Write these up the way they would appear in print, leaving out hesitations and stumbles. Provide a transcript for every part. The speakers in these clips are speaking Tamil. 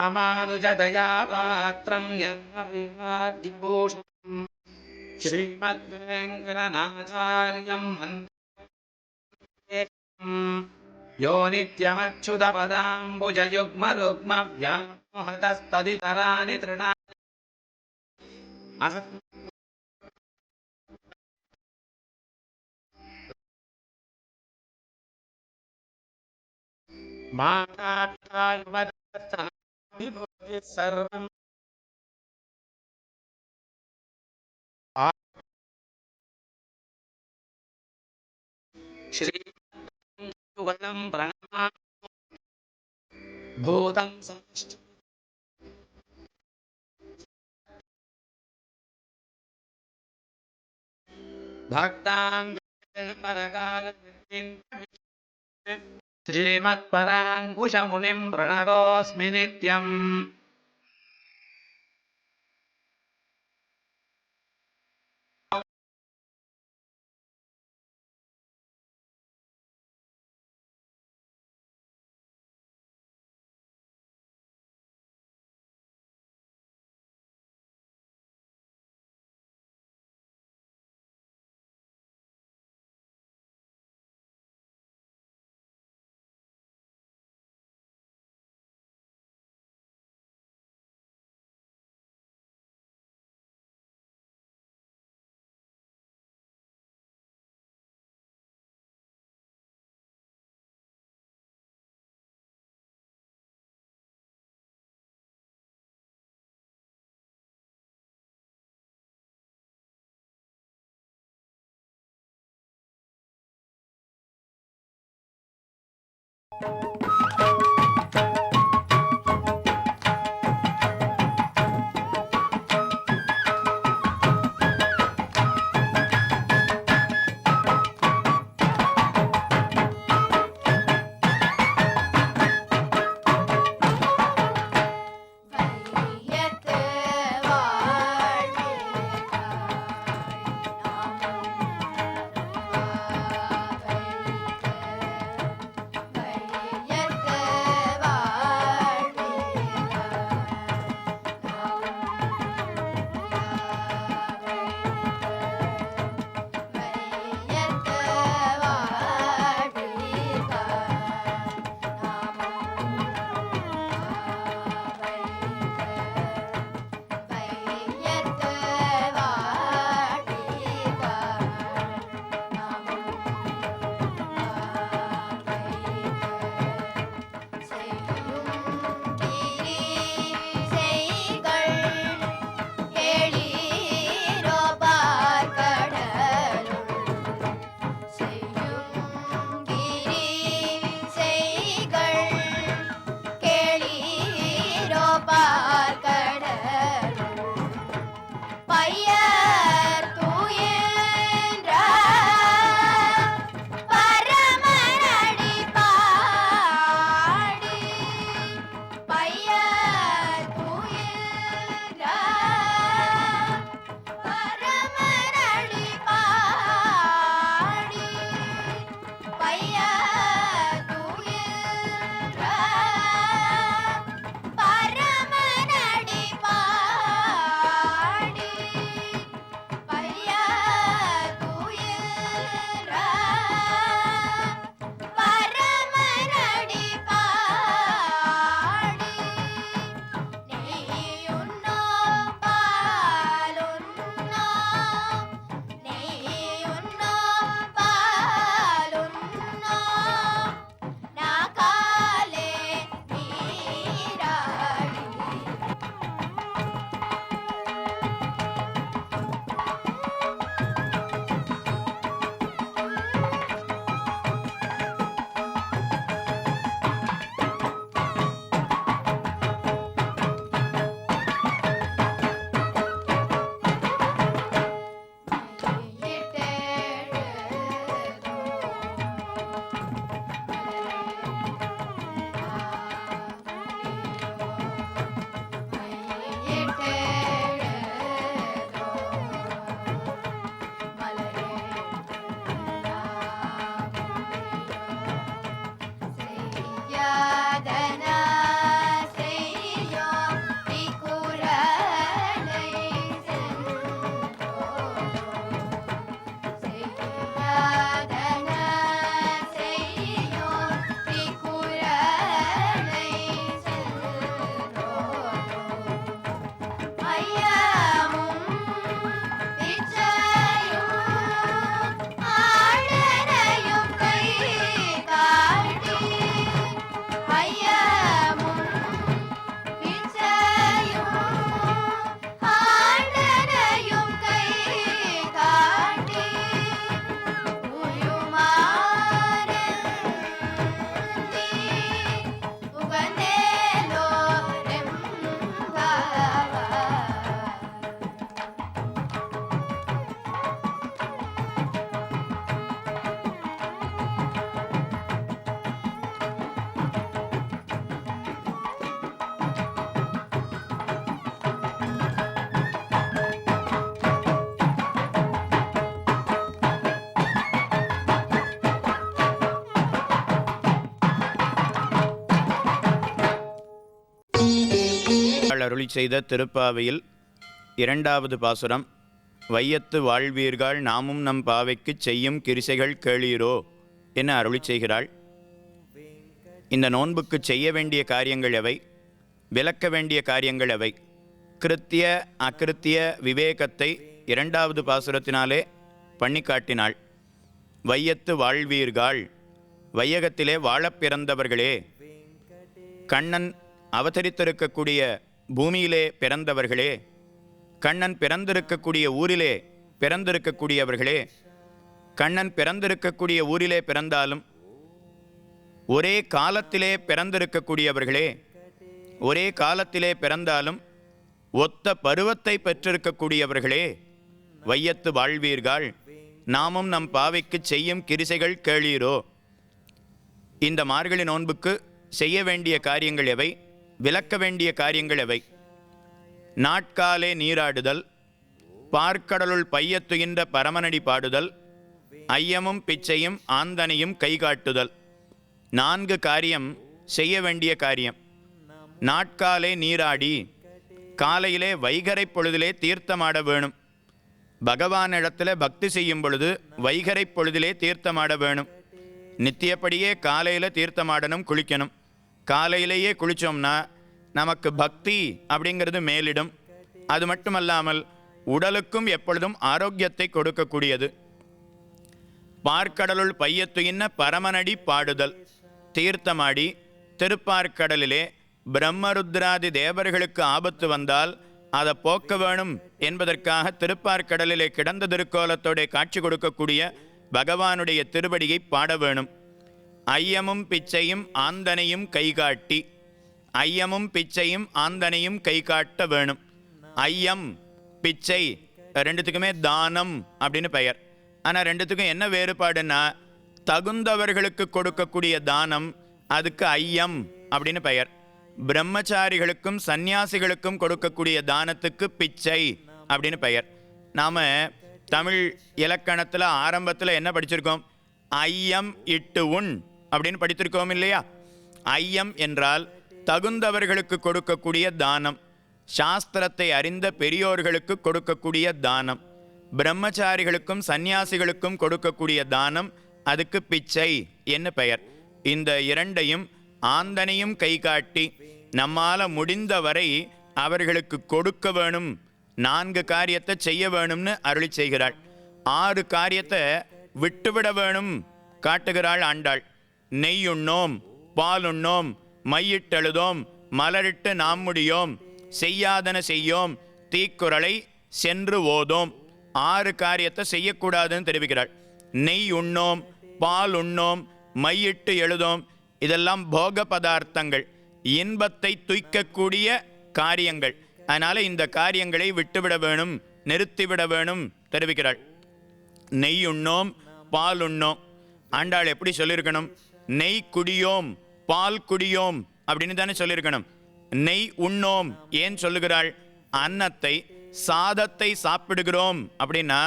रामानुजदया पात्रं यज्ञविभूषणम् श्रीमद्वेङ्कटनाथार्यं वन्दे यो नित्यमच्युतपदाम्बुजयुग्मरुग्मव्यामोहतस्तदितराणि तृणानि मातापितायुवदत्तविभूतिः सर्वं श्रीवदं प्रणमामि भूतं समष्टि भक्तां श्रीमत्पराङ्कुशमुनिं प्रणतोऽस्मि नित्यम्। அருளி செய்த திருப்பாவையில் இரண்டாவது பாசுரம், வையத்து வாழ்வீர்கள் நாமும் நம் பாவைக்குச் செய்யும் கிரிசைகள் கேளீரோ என அருளி செய்கிறாள். இந்த நோன்புக்கு செய்ய வேண்டிய காரியங்கள் எவை, விலக்க வேண்டிய காரியங்கள் எவை, கிருத்திய அகிருத்திய விவேகத்தை இரண்டாவது பாசுரத்தினாலே பண்ணி காட்டினாள். வையத்து வாழ்வீர்கள், வையகத்திலே வாழப் பிறந்தவர்களே, கண்ணன் அவதரித்திருக்கக்கூடிய பூமியிலே பிறந்தவர்களே, கண்ணன் பிறந்திருக்கக்கூடிய ஊரிலே பிறந்திருக்கக்கூடியவர்களே, கண்ணன் பிறந்திருக்கக்கூடிய ஊரிலே பிறந்தாலும் ஒரே காலத்திலே பிறந்திருக்கக்கூடியவர்களே, ஒரே காலத்திலே பிறந்தாலும் ஒத்த பருவத்தை பெற்றிருக்கக்கூடியவர்களே, வையத்து வாழ்வீர்கள் நாமும் நம் பாவைக்கு செய்யும் கிரிசைகள் கேளீரோ. இந்த மார்கழி நோன்புக்கு செய்ய வேண்டிய காரியங்கள் எவை, விலக்க வேண்டிய காரியங்கள் எவை? நாட்காலே நீராடுதல், பார்க்கடலுள் பையத்துகின்ற பரமனடி பாடுதல், ஐயமும் பிச்சையும் ஆந்தனையும் கைகாட்டுதல். 4 காரியம் செய்ய வேண்டிய காரியம். நாட்காலே நீராடி, காலையிலே வைகரை பொழுதிலே தீர்த்தமாட வேணும். பகவானிடத்தில் பக்தி செய்யும் பொழுது வைகரை பொழுதிலே தீர்த்தமாட வேணும். நித்தியப்படியே காலையில் தீர்த்தமாடணும், குளிக்கணும். காலையிலேயே குளித்தோம்னா நமக்கு பக்தி அப்படிங்கிறது மேலிடும். அது மட்டுமல்லாமல் உடலுக்கும் எப்பொழுதும் ஆரோக்கியத்தை கொடுக்கக்கூடியது. பார்க்கடலுள் பையத்துயின்ன பரமனடி பாடுதல், தீர்த்தமாடி திருப்பார்க்கடலிலே பிரம்மருத்ராதி தேவர்களுக்கு ஆபத்து வந்தால் அதை போக்க வேணும் என்பதற்காக திருப்பார்க்கடலிலே கிடந்த திருக்கோலத்தோட காட்சி கொடுக்கக்கூடிய பகவானுடைய திருவடியை பாட வேணும். ஐயமும் பிச்சையும் ஆந்தனையும் கைகாட்டி, ஐயமும் பிச்சையும் ஆந்தனையும் கைகாட்ட வேணும். ஐயம் பிச்சை ரெண்டுத்துக்குமே தானம் அப்படின்னு பெயர். ஆனால் ரெண்டுத்துக்கும் என்ன வேறுபாடுன்னா, தகுந்தவர்களுக்கு கொடுக்கக்கூடிய தானம் அதுக்கு ஐயம் அப்படின்னு பெயர். பிரம்மச்சாரிகளுக்கும் சந்நியாசிகளுக்கும் கொடுக்கக்கூடிய தானத்துக்கு பிச்சை அப்படின்னு பெயர். நாம் தமிழ் இலக்கணத்தில் ஆரம்பத்தில் என்ன படிச்சிருக்கோம்? ஐயம் இட்டு உண் அப்படின்னு படித்திருக்கோம் இல்லையா? ஐயம் என்றால் தகுந்தவர்களுக்கு கொடுக்கக்கூடிய தானம், சாஸ்திரத்தை அறிந்த பெரியோர்களுக்கு கொடுக்கக்கூடிய தானம். பிரம்மச்சாரிகளுக்கும் சந்நியாசிகளுக்கும் கொடுக்கக்கூடிய தானம் அதுக்கு பிச்சை என்ன பெயர். இந்த இரண்டையும் ஆந்தனையும் கைகாட்டி நம்மால் முடிந்தவரை அவர்களுக்கு கொடுக்க வேணும். 4 காரியத்தை செய்ய வேணும்னு அருளி செய்கிறாள். 6 காரியத்தை விட்டுவிட வேணும் காட்டுகிறாள் ஆண்டாள். நெய்யுண்ணோம், பாலுண்ணோம், மையிட்டெழுதோம், மலரிட்டு நாம் முடியோம், செய்யாதன செய்யோம், தீக்குறளை சென்று ஓதோம். 6 காரியத்தை செய்யக்கூடாதுன்னு தெரிவிக்கிறாள். நெய் உண்ணோம், பால் உண்ணோம், மையிட்டு எழுதோம், இதெல்லாம் போக பதார்த்தங்கள், இன்பத்தை துய்க்கக்கூடிய காரியங்கள். அதனால் இந்த காரியங்களை விட்டுவிட வேணும், நிறுத்திவிட வேணும் தெரிவிக்கிறாள். நெய் உண்ணோம், பால் உண்ணோம். ஆண்டாள் எப்படி சொல்லியிருக்கணும்? நெய் குடியோம், பால் குடியோம் அப்படின்னு தானே சொல்லியிருக்கணும். நெய் உண்ணோம் ஏன் சொல்லுகிறாள்? அன்னத்தை சாதத்தை சாப்பிடுகிறோம் அப்படின்னா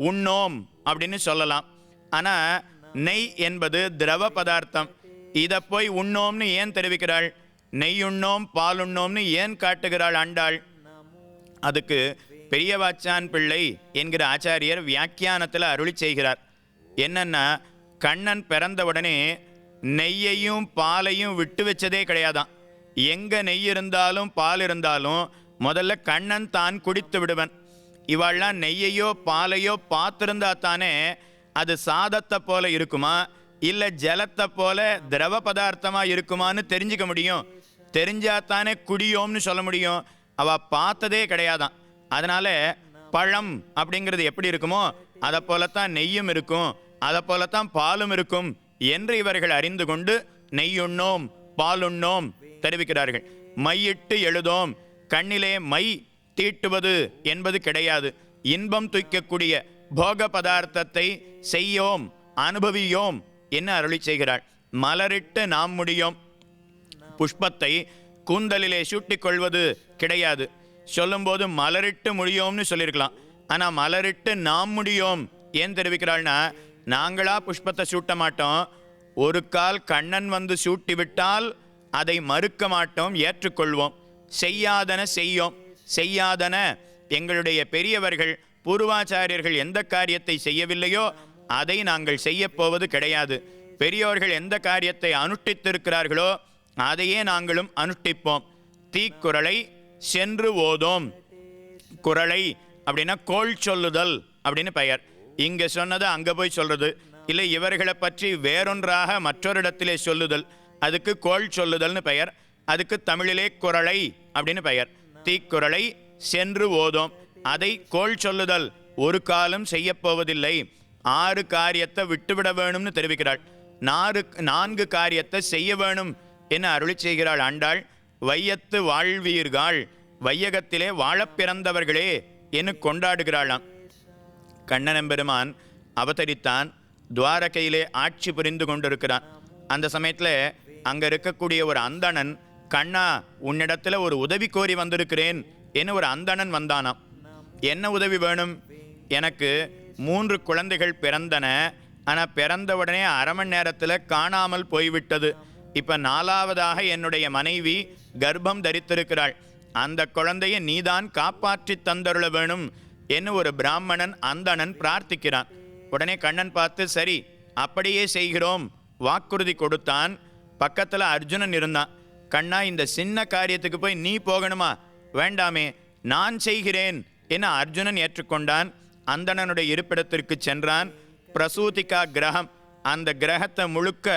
உண்ணோம் அப்படின்னு சொல்லலாம். ஆனால் நெய் என்பது திரவ பதார்த்தம். இதை போய் உண்ணோம்னு ஏன் தெரிவிக்கிறாள்? நெய் உண்ணோம், பால் உண்ணோம்னு ஏன் காட்டுகிறாள் ஆண்டாள்? அதுக்கு பெரியவாச்சான் பிள்ளை என்கிற ஆச்சாரியர் வியாக்கியானத்தில் அருளி செய்கிறார். என்னன்னா, கண்ணன் பிறந்தவுடனே நெய்யையும் பாலையும் விட்டு வச்சதே கிடையாதான். எங்கே நெய் இருந்தாலும் பால் இருந்தாலும் முதல்ல கண்ணன் தான் குடித்து விடுவன். இவாள்லாம் நெய்யையோ பாலையோ பார்த்துருந்தா தானே அது சாதத்தை போல இருக்குமா இல்லை ஜலத்தை போல திரவ பதார்த்தமாக இருக்குமான்னு தெரிஞ்சுக்க முடியும். தெரிஞ்சாத்தானே குடியோம்னு சொல்ல முடியும். அவள் பார்த்ததே கிடையாதான். அதனால் பழம் அப்படிங்கிறது எப்படி இருக்குமோ அதை போலத்தான் நெய்யும் இருக்கும், அதை போலத்தான் பாலும் இருக்கும் என்று இவர்கள் அறிந்து கொண்டு நெய்யுண்ணோம், பாலுண்ணோம் தெரிவிக்கிறார்கள். மையிட்டு எழுதோம், கண்ணிலே மை தீட்டுவது என்பது கிடையாது. இன்பம் துய்க்கக்கூடிய போக பதார்த்தத்தை செய்யோம், அனுபவியோம் என்ன அருளி செய்கிறாள். மலரிட்டு நாம் முடியோம். புஷ்பத்தை கூந்தலிலே சூட்டிக் கொள்வது கிடையாது. சொல்லும்போது மலரிட்டு முடியோம்னு சொல்லியிருக்கலாம். ஆனால் மலரிட்டு நாம் முடியோம் ஏன் தெரிவிக்கிறாள்னா, நாங்களா புஷ்பத்தை சூட்ட மாட்டோம். ஒரு கால் கண்ணன் வந்து சூட்டி விட்டால் அதை மறுக்க மாட்டோம், ஏற்றுக்கொள்வோம். செய்யாதன செய்யோம். செய்யாதன எங்களுடைய பெரியவர்கள் பூர்வாச்சாரியர்கள் எந்த காரியத்தை செய்யவில்லையோ அதை நாங்கள் செய்யப்போவது கிடையாது. பெரியோர்கள் எந்த காரியத்தை அனுஷ்டித்திருக்கிறார்களோ அதையே நாங்களும் அனுஷ்டிப்போம். தீக்குறளை சென்று ஓதோம். குறளை அப்படின்னா கோள் சொல்லுதல் அப்படின்னு பெயர். இங்கே சொன்னதை அங்கே போய் சொல்றது, இல்லை இவர்களை பற்றி வேறொன்றாக மற்றொரு இடத்திலே சொல்லுதல், அதுக்கு கோள் சொல்லுதல்னு பெயர். அதுக்கு தமிழிலே குறளை அப்படின்னு பெயர். தீக்குறளை சென்று ஓதோம். அதை கோள் சொல்லுதல் ஒரு காலம் செய்யப்போவதில்லை. 6 காரியத்தை விட்டுவிட வேணும்னு தெரிவிக்கிறாள். 4 காரியத்தை செய்ய வேணும் என அருளி செய்கிறாள் ஆண்டாள். வையத்து வாழ்வீர்கள், வையகத்திலே வாழப் பிறந்தவர்களே என்று கொண்டாடுகிறாளாம். கண்ணனம்பெருமான் அவதரித்தான், துவாரகையிலே ஆட்சி புரிந்து கொண்டிருக்கிறான். அந்த சமயத்தில் அங்கே இருக்கக்கூடிய ஒரு அந்தணன், கண்ணா உன்னிடத்தில் ஒரு உதவி கோரி வந்திருக்கிறேன் என்று ஒரு அந்தணன் வந்தானாம். என்ன உதவி வேணும்? எனக்கு 3 குழந்தைகள் பிறந்தன, ஆனால் பிறந்த உடனே அரை மணி நேரத்தில் காணாமல் போய்விட்டது. இப்போ 4வதாக என்னுடைய மனைவி கர்ப்பம் தரித்திருக்கிறாள். அந்த குழந்தையை நீதான் காப்பாற்றி தந்தருள வேணும் என்று ஒரு பிராமணன் அந்தணன் பிரார்த்திக்கிறான். உடனே கண்ணன் பார்த்து சரி அப்படியே செய்கிறோம் வாக்குறுதி கொடுத்தான். பக்கத்தில் அர்ஜுனன் இருந்தான். கண்ணா இந்த சின்ன காரியத்துக்கு போய் நீ போகணுமா? வேண்டாமே, நான் செய்கிறேன் என அர்ஜுனன் ஏற்றுக்கொண்டான். அந்தணனுடைய இருப்பிடத்திற்கு சென்றான். பிரசூதிகா கிரகம், அந்த கிரகத்தை முழுக்க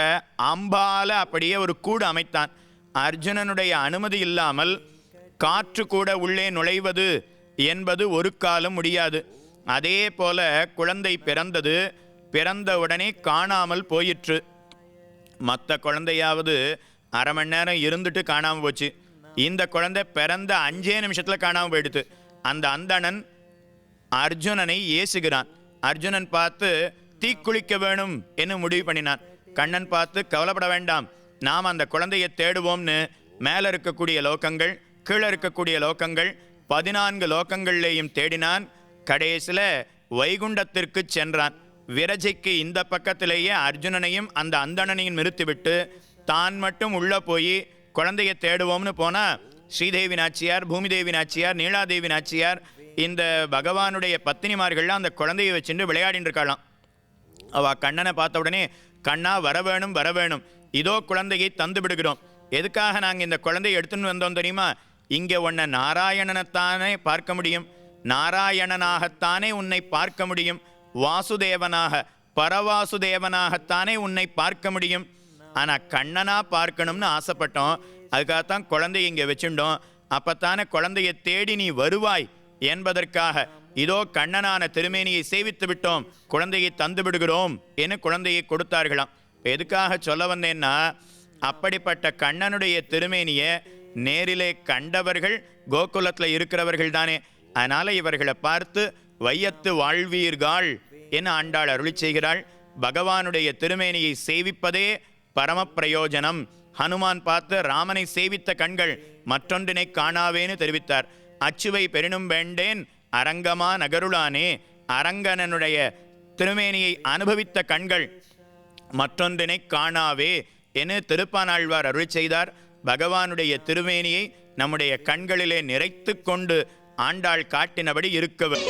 அம்பால அப்படியே ஒரு கூடு அமைத்தான். அர்ஜுனனுடைய அனுமதி இல்லாமல் காற்று கூட உள்ளே நுழைவது என்பது ஒரு காலம் முடியாது. அதே போல குழந்தை பிறந்தது. பிறந்த உடனே காணாமல் போயிற்று. மற்ற குழந்தையாவது அரை மணி நேரம் இருந்துட்டு காணாமல் போச்சு. இந்த குழந்தை பிறந்த 5 நிமிஷத்தில் காணாமல் போயிடுது. அந்த அந்தணன் அர்ஜுனனை ஏசுகிறான். அர்ஜுனன் பார்த்து தீக்குளிக்க வேணும் என்று முடிவு பண்ணினான். கண்ணன் பார்த்து கவலைப்பட வேண்டாம், நாம் அந்த குழந்தையை தேடுவோம்னு மேலே இருக்கக்கூடிய லோகங்கள் கீழே இருக்கக்கூடிய லோகங்கள் 14 லோகங்கள்லேயும் தேடினான். கடைசியில் வைகுண்டத்திற்கு சென்றான். விரஜைக்கு இந்த பக்கத்திலேயே அர்ஜுனனையும் அந்த அந்தணனையும் நிறுத்திவிட்டு தான் மட்டும் உள்ளே போய் குழந்தையை தேடுவோம்னு போனால் ஸ்ரீதேவி நாச்சியார், பூமிதேவி நாச்சியார், நீலாதேவி நாச்சியார், இந்த பகவானுடைய பத்தினிமார்கள்லாம் அந்த குழந்தையை வச்சுட்டு விளையாடின்னு இருக்கலாம். அவள் கண்ணனை பார்த்த உடனே கண்ணா வரவேணும் வரவேணும், இதோ குழந்தையை தந்து விடுகிறோம். எதுக்காக நாங்கள் இந்த குழந்தையை எடுத்துன்னு வந்தோம் தெரியுமா? இங்கே உன்னை நாராயணனைத்தானே பார்க்க முடியும், நாராயணனாகத்தானே உன்னை பார்க்க முடியும், வாசுதேவனாக பரவாசுதேவனாகத்தானே உன்னை பார்க்க முடியும். ஆனால் கண்ணனா பார்க்கணும்னு ஆசைப்பட்டோம். அதுக்காகத்தான் குழந்தையை இங்கே வச்சுட்டோம். அப்பத்தானே குழந்தையை தேடி நீ வருவாய் என்பதற்காக இதோ கண்ணனான திருமேனியை சேவித்து விட்டோம், குழந்தையை தந்து விடுகிறோம் என குழந்தையை கொடுத்தார்களாம். எதுக்காக சொல்ல வந்தேன்னா, அப்படிப்பட்ட கண்ணனுடைய திருமேனியை நேரிலே கண்டவர்கள் கோகுலத்தில் இருக்கிறவர்கள் தானே. அதனால இவர்களை பார்த்து வையத்து வாழ்வீர்கள் என ஆண்டாள் அருளி செய்கிறாள். பகவானுடைய திருமேனியை சேவிப்பதே பரம பிரயோஜனம். ஹனுமான் பார்த்து ராமனை சேவித்த கண்கள் மற்றொன்றினை காணாவேன்னு தெரிவித்தார். அச்சுவை பெரினும் வேண்டேன் அரங்கமா நகருளானே, அரங்கனனுடைய திருமேனியை அனுபவித்த கண்கள் மற்றொன்றினை காணாவே என திருப்பானாழ்வார் அருள் செய்தார். பகவானுடைய திருமேனியை நம்முடைய கண்களிலே நிறைத்து கொண்டு ஆண்டாள் காட்டினபடி இருக்கவர்.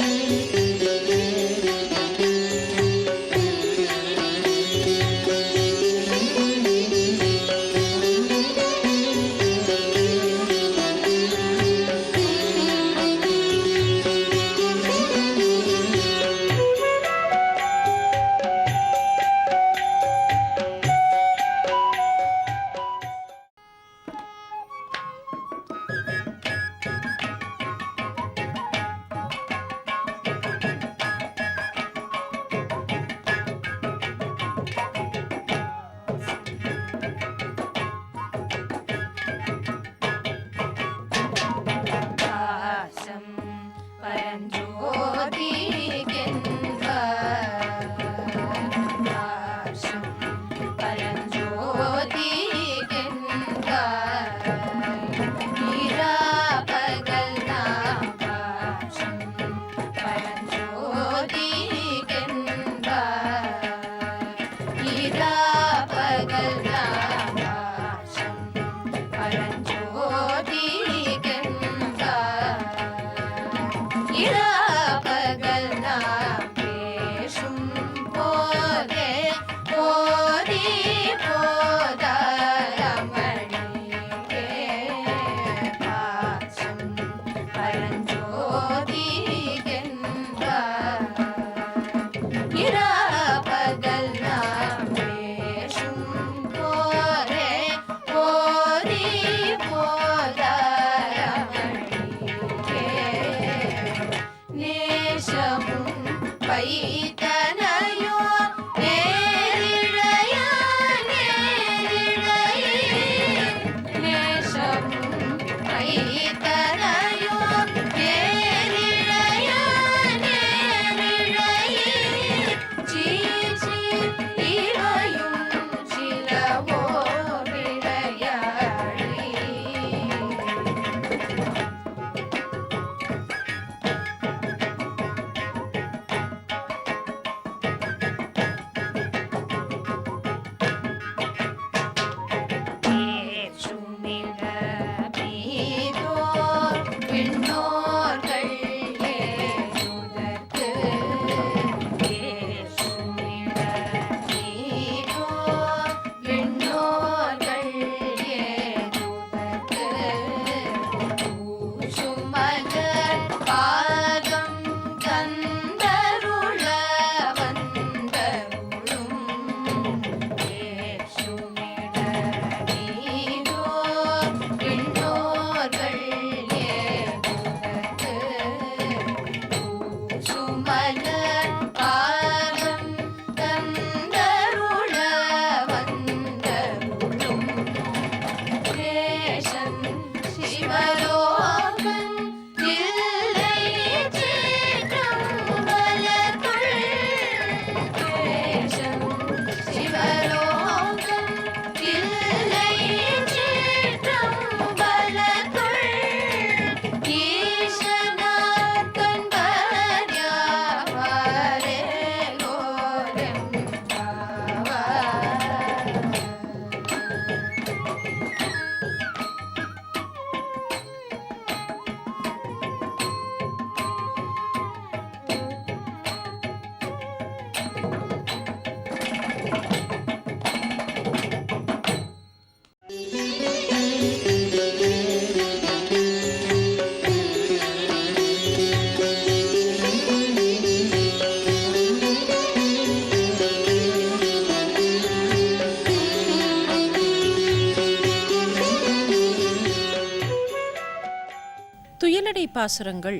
துயிலடை பாசுரங்கள்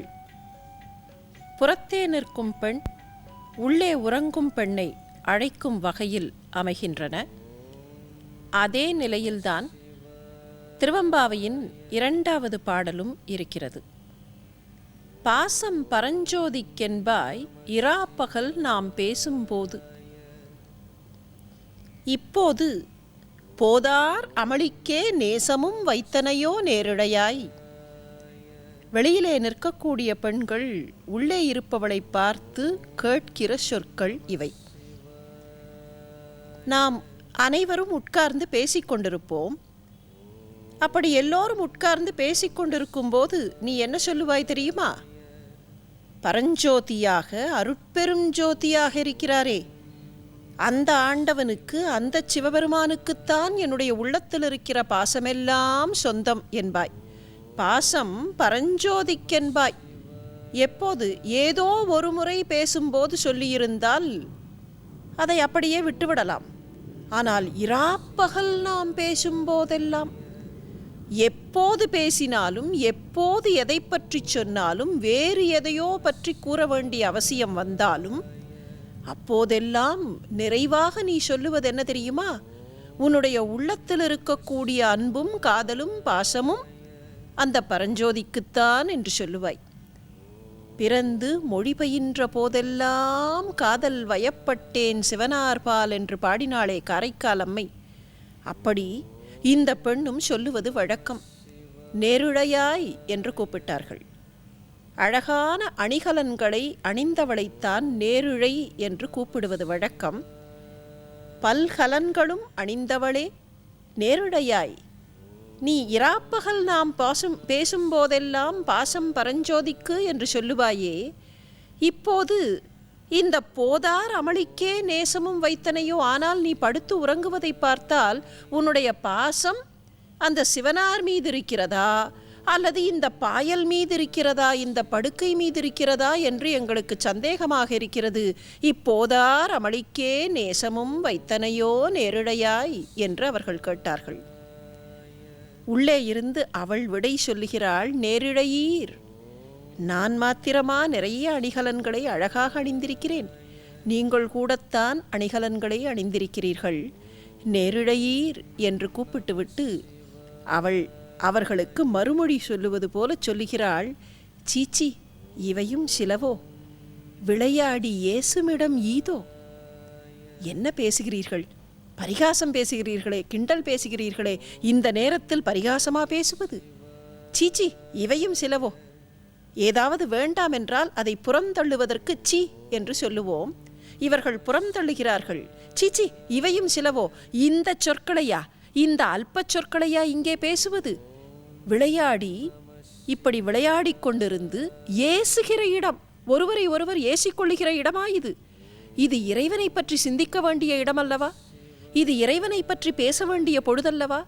புறத்தே நிற்கும் பெண் உள்ளே உறங்கும் பெண்ணை அழைக்கும் வகையில் அமைகின்றன. அதே நிலையில்தான் திருவெம்பாவையின் 2வது பாடலும் இருக்கிறது. பாசம் பரஞ்சோதிக்கென்பாய் இராப்பகல் நாம் பேசும்போது, இப்போது போதார் அமளிக்கே நேசமும் வைத்தனையோ நேரிடையாய். வெளியிலே நிற்கக்கூடிய பெண்கள் உள்ளே இருப்பவளை பார்த்து கேட்கிற சொற்கள் இவை. நாம் அனைவரும் உட்கார்ந்து பேசிக்கொண்டிருப்போம். அப்படி எல்லோரும் உட்கார்ந்து பேசிக்கொண்டிருக்கும் போது நீ என்ன சொல்லுவாய் தெரியுமா? பரஞ்சோதியாக அருட்பெரும் ஜோதியாக இருக்கிறாரே அந்த ஆண்டவனுக்கு, அந்த சிவபெருமானுக்குத்தான் என்னுடைய உள்ளத்தில் இருக்கிற பாசமெல்லாம் சொந்தம் என்பாய். பாசம் பரஞ்சோதிக்கென்பாய். எப்போது ஏதோ ஒரு முறை பேசும்போது சொல்லியிருந்தால் அதை அப்படியே விட்டுவிடலாம். ஆனால் இராப்பகல் நாம் பேசும்போதெல்லாம், எப்போது பேசினாலும், எப்போது எதை பற்றி சொன்னாலும், வேறு எதையோ பற்றி கூற வேண்டிய அவசியம் வந்தாலும், அப்போதெல்லாம் நிறைவாக நீ சொல்லுவது என்ன தெரியுமா? உன்னுடைய உள்ளத்தில் இருக்கக்கூடிய அன்பும் காதலும் பாசமும் அந்த பரஞ்சோதிக்குத்தான் என்று சொல்லுவாய். பிறந்து மொழி பயின்ற போதெல்லாம் காதல் வயப்பட்டேன் சிவனார்பால் என்று பாடினாளே காரைக்கால் அம்மை. அப்படி இந்த பெண்ணும் சொல்லுவது வழக்கம். நேரிழையாய் என்று கூப்பிட்டார்கள். அழகான அணிகலன்களை அணிந்தவளைத்தான் நேரிழை என்று கூப்பிடுவது வழக்கம். பல்கலன்களும் அணிந்தவளே நேரிழையாய், நீ இராப்பகல் நாம் பேசும்போதெல்லாம் பாசம் பரஞ்சோதிக்கு என்று சொல்லுவாயே, இப்போது இந்த போதார் அமளிக்கே நேசமும் வைத்தனையோ, ஆனால் நீ படுத்து உறங்குவதை பார்த்தால் உன்னுடைய பாசம் அந்த சிவனார் மீது இருக்கிறதா அல்லது இந்த பாயல் மீது இருக்கிறதா, இந்த படுக்கை மீது இருக்கிறதா என்று எங்களுக்கு சந்தேகமாக இருக்கிறது. இப்போதார் அமளிக்கே நேசமும் வைத்தனையோ நேரிடையாய் என்று அவர்கள் கேட்டார்கள். உள்ளே இருந்து அவள் விடை சொல்லுகிறாள், நேரிழையீர். நான் மாத்திரமா நிறைய அணிகலன்களை அழகாக அணிந்திருக்கிறேன், நீங்கள் கூடத்தான் அணிகலன்களை அணிந்திருக்கிறீர்கள். நேரிழையீர் என்று கூப்பிட்டுவிட்டு அவள் அவர்களுக்கு மறுமொழி சொல்லுவது போல சொல்லுகிறாள், சீச்சி, இவையும் சிலவோ, விளையாடி இயேசுமிடம் ஈதோ. என்ன பேசுகிறீர்கள்? பரிகாசம் பேசுகிறீர்களே, கிண்டல் பேசுகிறீர்களே, இந்த நேரத்தில் பரிகாசமா பேசுவது? சீச்சி, இவையும் சிலவோ. ஏதாவது வேண்டாம் என்றால் அதை புறந்தள்ளுவதற்கு சீ என்று சொல்லுவோம். இவர்கள் புறந்தள்ளுகிறார்கள். சீச்சி, இவையும் சிலவோ. இந்த சொற்களையா, இந்த அல்ப சொற்களையா இங்கே பேசுவது? விளையாடி, இப்படி விளையாடி கொண்டிருந்து ஏசுகிற இடம், ஒருவரை ஒருவர் ஏசிக்கொள்ளுகிற இடமா இது? இது இறைவனை பற்றி சிந்திக்க வேண்டிய இடமல்லவா? இது இறைவனை பற்றி பேச வேண்டிய பொழுதல்லவா?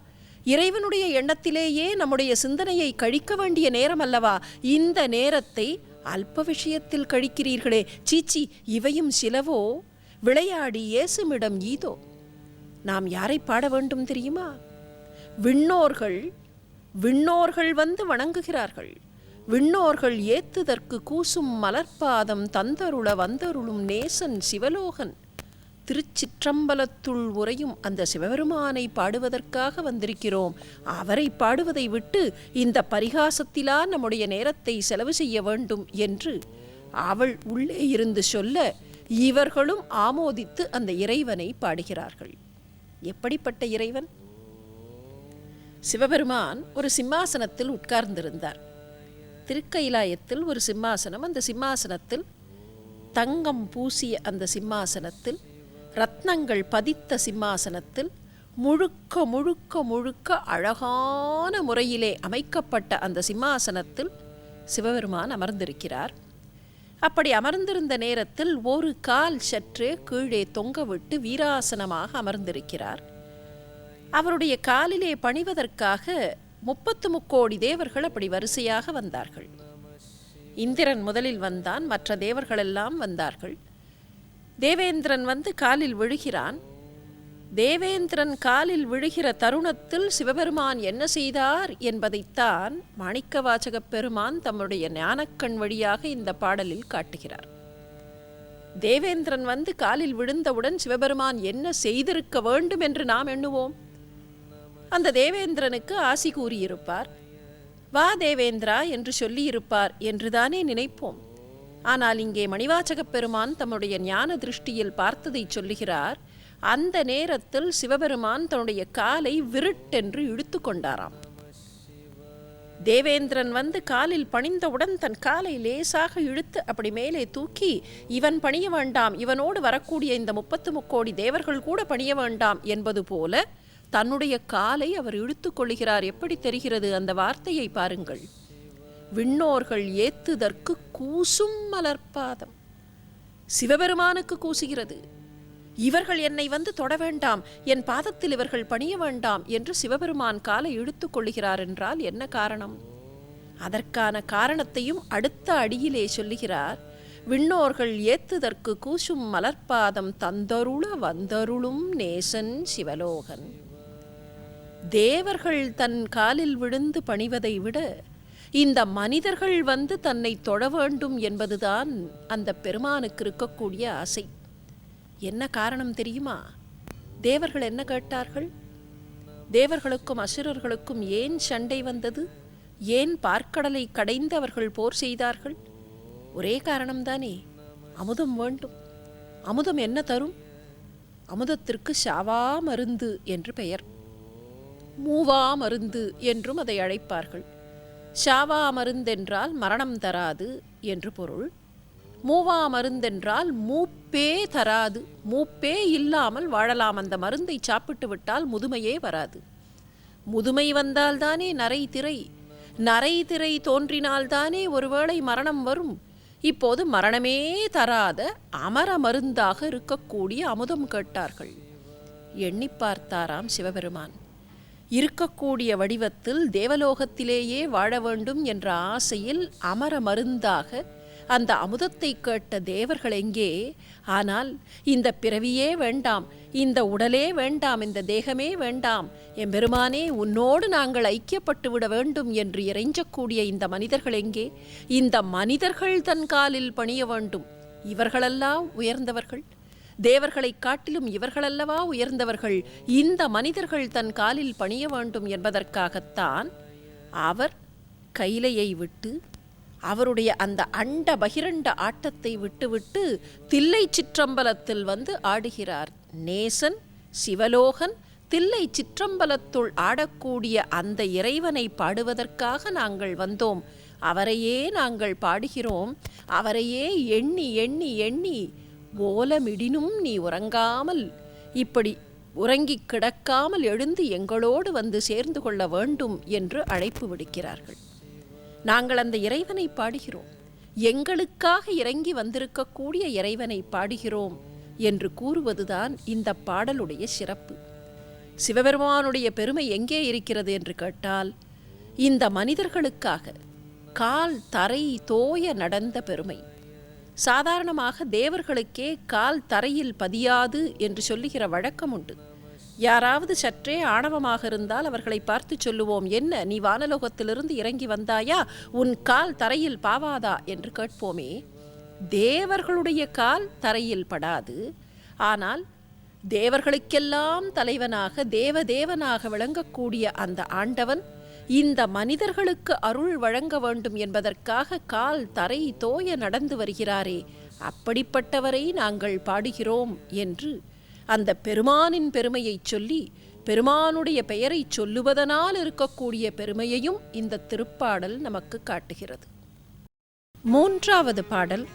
இறைவனுடைய எண்ணத்திலேயே நம்முடைய சிந்தனையை கழிக்க வேண்டிய நேரம் அல்லவா? இந்த நேரத்தை அல்ப விஷயத்தில் கழிக்கிறீர்களே. சீச்சி, இவையும் சிலவோ, விளையாடி இயேசுமிடம் ஈதோ. நாம் யாரை பாட வேண்டும் தெரியுமா? விண்ணோர்கள் வந்து வணங்குகிறார்கள். விண்ணோர்கள் ஏத்துதற்கு கூசும் மலர்பாதம் தந்தருள வந்தருளும் நேசன் சிவலோகன். திருச்சிற்றம்பலத்துள் உறையும் அந்த சிவபெருமானை பாடுவதற்காக வந்திருக்கிறோம். அவரை பாடுவதை விட்டு இந்த பரிகாசத்திலா நம்முடைய நேரத்தை செலவு செய்ய வேண்டும் என்று அவள் உள்ளே இருந்து சொல்ல, இவர்களும் ஆமோதித்து அந்த இறைவனை பாடுகிறார்கள். எப்படிப்பட்ட இறைவன்? சிவபெருமான் ஒரு சிம்மாசனத்தில் உட்கார்ந்திருந்தார். திருக்கைலாயத்தில் ஒரு சிம்மாசனம். அந்த சிம்மாசனத்தில் தங்கம் பூசிய அந்த சிம்மாசனத்தில், ரத்னங்கள் பதித்த சிம்மாசனத்தில், முழுக்க முழுக்க முழுக்க அழகான முறையிலே அமைக்கப்பட்ட அந்த சிம்மாசனத்தில் சிவபெருமான் அமர்ந்திருக்கிறார். அப்படி அமர்ந்திருந்த நேரத்தில் ஒரு கால் சற்றே கீழே தொங்கவிட்டு வீராசனமாக அமர்ந்திருக்கிறார். அவருடைய காலிலே பணிவதற்காக 33 கோடி தேவர்கள் அப்படி வரிசையாக வந்தார்கள். இந்திரன் முதலில் வந்தான், மற்ற தேவர்களெல்லாம் வந்தார்கள். தேவேந்திரன் வந்து காலில் விழுகிறான். தேவேந்திரன் காலில் விழுகிற தருணத்தில் சிவபெருமான் என்ன செய்தார் என்பதைத்தான் மாணிக்கவாசகப் பெருமான் தம்முடைய ஞானக்கண் வழியாக இந்த பாடலில் காட்டுகிறார். தேவேந்திரன் வந்து காலில் விழுந்தவுடன் சிவபெருமான் என்ன செய்திருக்க வேண்டும் என்று நாம் எண்ணுவோம். அந்த தேவேந்திரனுக்கு ஆசி கூறியிருப்பார், வா தேவேந்திரா என்று சொல்லியிருப்பார் என்றுதானே நினைப்போம். ஆனால் இங்கே மணிவாசகப் பெருமான் தம்முடைய ஞான திருஷ்டியில் பார்த்ததை சொல்லுகிறார். அந்த நேரத்தில் சிவபெருமான் தன்னுடைய காலை விருட்டென்று இழுத்து கொண்டாராம். தேவேந்திரன் வந்து காலில் பணிந்தவுடன் தன் காலை லேசாக இழுத்து அப்படி மேலே தூக்கி, இவன் பணிய வேண்டாம், இவனோடு வரக்கூடிய இந்த 33 கோடி தேவர்கள் கூட பணிய வேண்டாம் என்பது போல தன்னுடைய காலை அவர் இழுத்து கொள்ளுகிறார். எப்படி தெரிகிறது? அந்த வார்த்தையை பாருங்கள். விண்ணோர்கள் ஏத்துதற்கு கூசும் மலர்பாதம். சிவபெருமானுக்கு கூசுகிறது. இவர்கள் என்னை வந்து தொட வேண்டாம், என் பாதத்தில் இவர்கள் பணிய வேண்டாம் என்று சிவபெருமான் காலை இழுத்து கொள்ளுகிறார் என்றால் என்ன காரணம்? அதற்கான காரணத்தையும் அடுத்த அடியிலே சொல்லுகிறார். விண்ணோர்கள் ஏத்துதற்கு கூசும் மலர்பாதம் தந்தருள வந்தருளும் நேசன் சிவலோகன். தேவர்கள் தன் காலில் விழுந்து பணிவதை விட இந்த மனிதர்கள் வந்து தன்னை தொட வேண்டும் என்பதுதான் அந்த பெருமானுக்கு இருக்கக்கூடிய ஆசை. என்ன காரணம் தெரியுமா? தேவர்கள் என்ன கேட்டார்கள்? தேவர்களுக்கும் அசுரர்களுக்கும் ஏன் சண்டை வந்தது? ஏன் பார்க்கடலை கடைந்து அவர்கள் போர் செய்தார்கள்? ஒரே காரணம்தானே, அமுதம் வேண்டும். அமுதம் என்ன தரும்? அமுதத்திற்கு சாவா மருந்து என்று பெயர், மூவா மருந்து என்றும் அதை அழைப்பார்கள். ஷாவா மருந்தென்றால் மரணம் தராது என்று பொருள். மூவா மருந்தென்றால் மூப்பே தராது, மூப்பே இல்லாமல் வாழலாம். அந்த மருந்தை சாப்பிட்டு விட்டால் முதுமையே வராது. முதுமை வந்தால்தானே நரை திரை, நரை திரை தோன்றினால்தானே ஒருவேளை மரணம் வரும். இப்போது மரணமே தராத அமர மருந்தாக இருக்கக்கூடிய அமுதம் கேட்டார்கள். எண்ணி பார்த்தாராம் சிவபெருமான். இருக்கக்கூடிய வடிவத்தில் தேவலோகத்திலேயே வாழ வேண்டும் என்ற ஆசையில் அமர மருந்தாக அந்த அமுதத்தை கேட்ட தேவர்கள் எங்கே? ஆனால் இந்த பிறவியே வேண்டாம், இந்த உடலே வேண்டாம், இந்த தேகமே வேண்டாம், எம்பெருமானே உன்னோடு நாங்கள் ஐக்கியப்பட்டு விட வேண்டும் என்று இறைஞ்சக்கூடிய இந்த மனிதர்கள் எங்கே? இந்த மனிதர்கள் தன் காலில் பணிய வேண்டும். இவர்களெல்லாம் உயர்ந்தவர்கள், தேவர்களை காட்டிலும் இவர்களல்லவா உயர்ந்தவர்கள். இந்த மனிதர்கள் தன் காலில் பணிய வேண்டும் என்பதற்காகத்தான் அவர் கைலையை விட்டு, அவருடைய அந்த அண்ட பகிரண்ட ஆட்டத்தை விட்டுவிட்டு தில்லை சிற்றம்பலத்தில் வந்து ஆடுகிறார். நேசன் சிவலோகன் தில்லை சிற்றம்பலத்துள் ஆடக்கூடிய அந்த இறைவனை பாடுவதற்காக நாங்கள் வந்தோம். அவரையே நாங்கள் பாடுகிறோம். அவரையே எண்ணி எண்ணி எண்ணி ஓலமிடினும் நீ உறங்காமல், இப்படி உறங்கிக் கிடக்காமல் எழுந்து எங்களோடு வந்து சேர்ந்து கொள்ள வேண்டும் என்று அழைப்பு விடுக்கிறார்கள். நாங்கள் அந்த இறைவனை பாடுகிறோம், எங்களுக்காக இறங்கி வந்திருக்கக்கூடிய இறைவனை பாடுகிறோம் என்று கூறுவதுதான் இந்த பாடலுடைய சிறப்பு. சிவபெருமானுடைய பெருமை எங்கே இருக்கிறது என்று கேட்டால், இந்த மனிதர்களுக்காக கால் தரை தோய நடந்த பெருமை. சாதாரணமாக தேவர்களுக்கே கால் தரையில் பதியாது என்று சொல்லுகிற வழக்கம் உண்டு. யாராவது சற்றே ஆணவமாக இருந்தால் அவர்களை பார்த்து சொல்லுவோம், என்ன நீ வானலோகத்திலிருந்து இறங்கி வந்தாயா, உன் கால் தரையில் பாவாதா என்று கேட்போமே. தேவர்களுடைய கால் தரையில் படாது. ஆனால் தேவர்களுக்கெல்லாம் தலைவனாக தேவதேவனாக விளங்கக்கூடிய அந்த ஆண்டவன் இந்த மனிதர்களுக்கு அருள் வழங்க வேண்டும் என்பதற்காக கால் தரை தோய நடந்து வருகிறாரே, அப்படிப்பட்டவரை நாங்கள் பாடுகிறோம் என்று அந்த பெருமானின் பெருமையை சொல்லி, பெருமானுடைய பெயரை சொல்லுவதனால் இருக்கக்கூடிய பெருமையையும் இந்த திருப்பாடல் நமக்கு காட்டுகிறது. மூன்றாவது பாடல்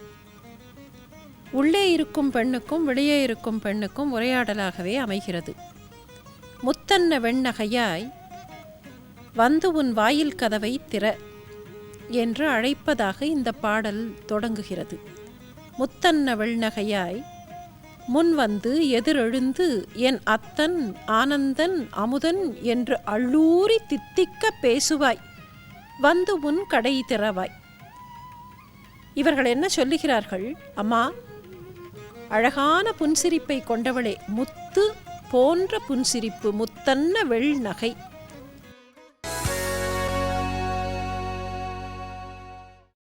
உள்ளே இருக்கும் பெண்ணுக்கும் வெளியே இருக்கும் பெண்ணுக்கும் உரையாடலாகவே அமைகிறது. முத்தன்ன வெண்ணகையாய் வந்து உன் வாயில் கதவை திற என்று அழைப்பதாக இந்த பாடல் தொடங்குகிறது. முத்தன்ன வெண்ணகையாய் முன் வந்து எதிரெழுந்து என் அத்தன் ஆனந்தன் அமுதன் என்று அள்ளூரி தித்திக்க பேசுவாய், வந்து உன் கடை திறவாய். இவர்கள் என்ன சொல்லுகிறார்கள்? அம்மா, அழகான புன்சிரிப்பை கொண்டவளே, முத்து போன்ற புன்சிரிப்பு, முத்தன்ன வெள்நகை,